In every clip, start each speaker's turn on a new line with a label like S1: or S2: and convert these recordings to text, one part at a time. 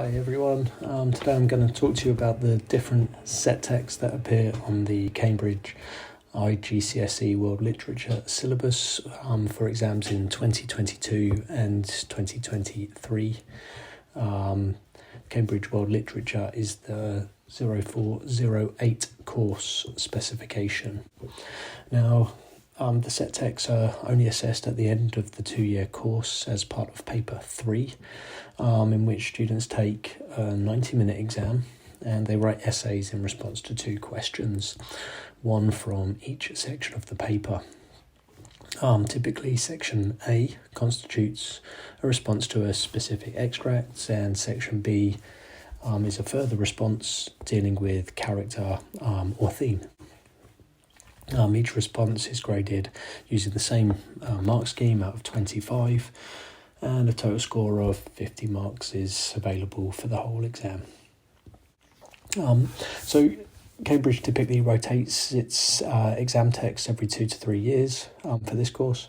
S1: Hi everyone, today I'm going to talk to you about the different set texts that appear on the Cambridge iGCSE World Literature syllabus for exams in 2022 and 2023. Cambridge World Literature is the 0408 course specification. Now, the set texts are only assessed at the end of the 2-year course as part of paper 3, in which students take a 90-minute exam and they write essays in response to 2 questions, one from each section of the paper. Typically, section A constitutes a response to a specific extract, and section B is a further response dealing with character or theme. Each response is graded using the same mark scheme out of 25, and a total score of 50 marks is available for the whole exam. So Cambridge typically rotates its exam text every 2 to 3 years for this course,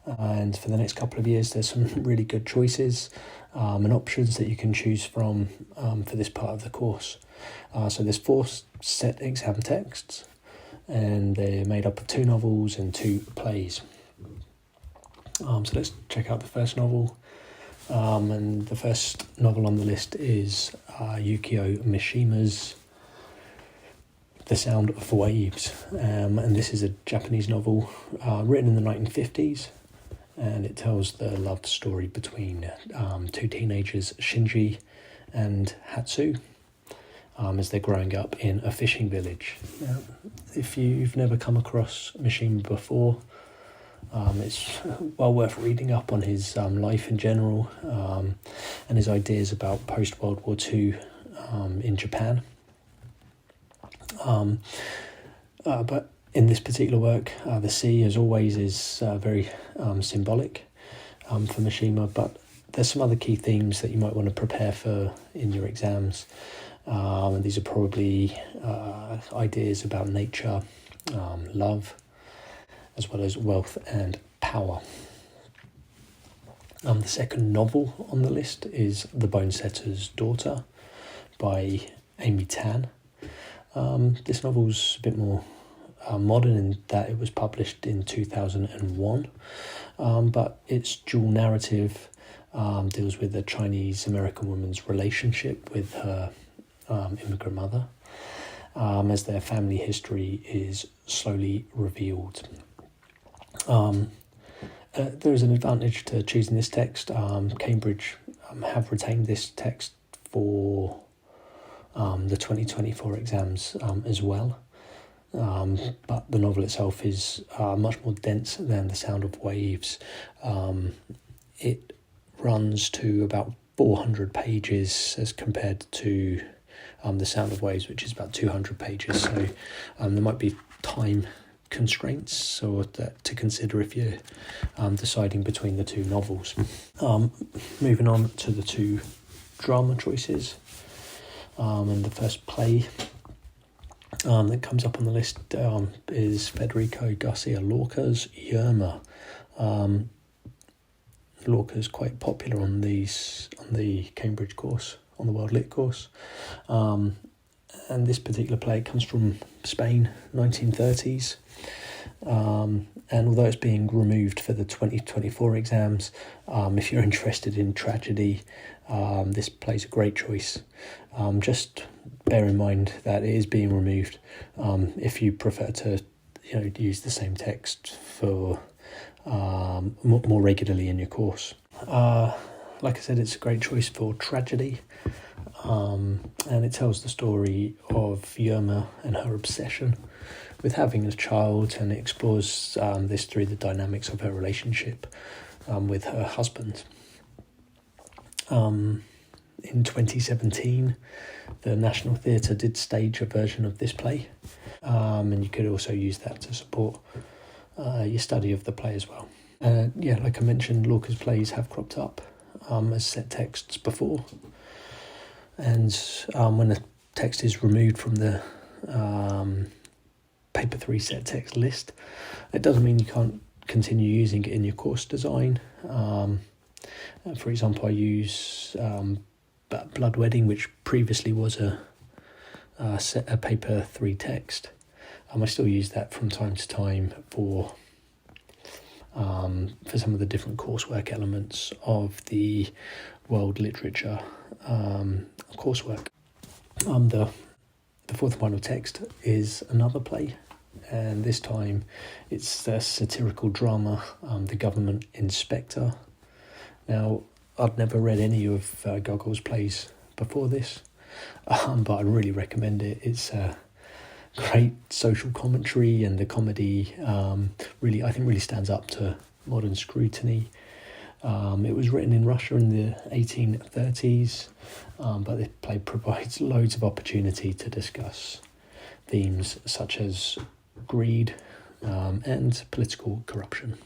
S1: and for the next couple of years there's some really good choices and options that you can choose from for this part of the course. So there's 4 set exam texts, and they're made up of 2 novels and 2 plays. So let's check out the first novel. And the first novel on the list is Yukio Mishima's The Sound of Waves. And this is a Japanese novel written in the 1950s, and it tells the love story between 2 teenagers, Shinji and Hatsu, as they're growing up in a fishing village. Now, if you've never come across Mishima before, it's well worth reading up on his life in general and his ideas about post-World War II in Japan. But in this particular work, the sea, as always, is very symbolic for Mishima, but there's some other key themes that you might want to prepare for in your exams. And these are probably ideas about nature, love, as well as wealth and power. The second novel on the list is The Bonesetter's Daughter by Amy Tan. This novel's a bit more modern in that it was published in 2001, but its dual narrative deals with a Chinese-American woman's relationship with her immigrant mother, as their family history is slowly revealed. There is an advantage to choosing this text. Cambridge have retained this text for the 2024 exams as well, but the novel itself is much more dense than The Sound of Waves. It runs to about 400 pages as compared to The Sound of Waves, which is about 200 pages. So there might be time constraints or that to consider if you're deciding between the 2 novels. Moving on to the 2 drama choices, and the first play that comes up on the list is Federico Garcia Lorca's Yerma. Lorca's quite popular on the Cambridge course, on the World Lit course, and this particular play comes from Spain, 1930s, and although it's being removed for the 2024 exams, if you're interested in tragedy, this play's a great choice. Just bear in mind that it is being removed if you prefer to use the same text for more regularly in your course. Like I said, it's a great choice for tragedy, and it tells the story of Yerma and her obsession with having a child, and it explores this through the dynamics of her relationship with her husband. In 2017, the National Theatre did stage a version of this play, and you could also use that to support your study of the play as well. Like I mentioned, Lorca's plays have cropped up as set texts before, and when a text is removed from the paper 3 set text list, it doesn't mean you can't continue using it in your course design. For example, I use Blood Wedding, which previously was a paper 3 text. I still use that from time to time for some of the different coursework elements of the world literature coursework. The fourth and final text is another play, and this time it's the satirical drama, The Government Inspector. Now, I'd never read any of Gogol's plays before this, but I really recommend it. It's a great social commentary, and the comedy really stands up to modern scrutiny. It was written in Russia in the 1830s, but the play provides loads of opportunity to discuss themes such as greed and political corruption.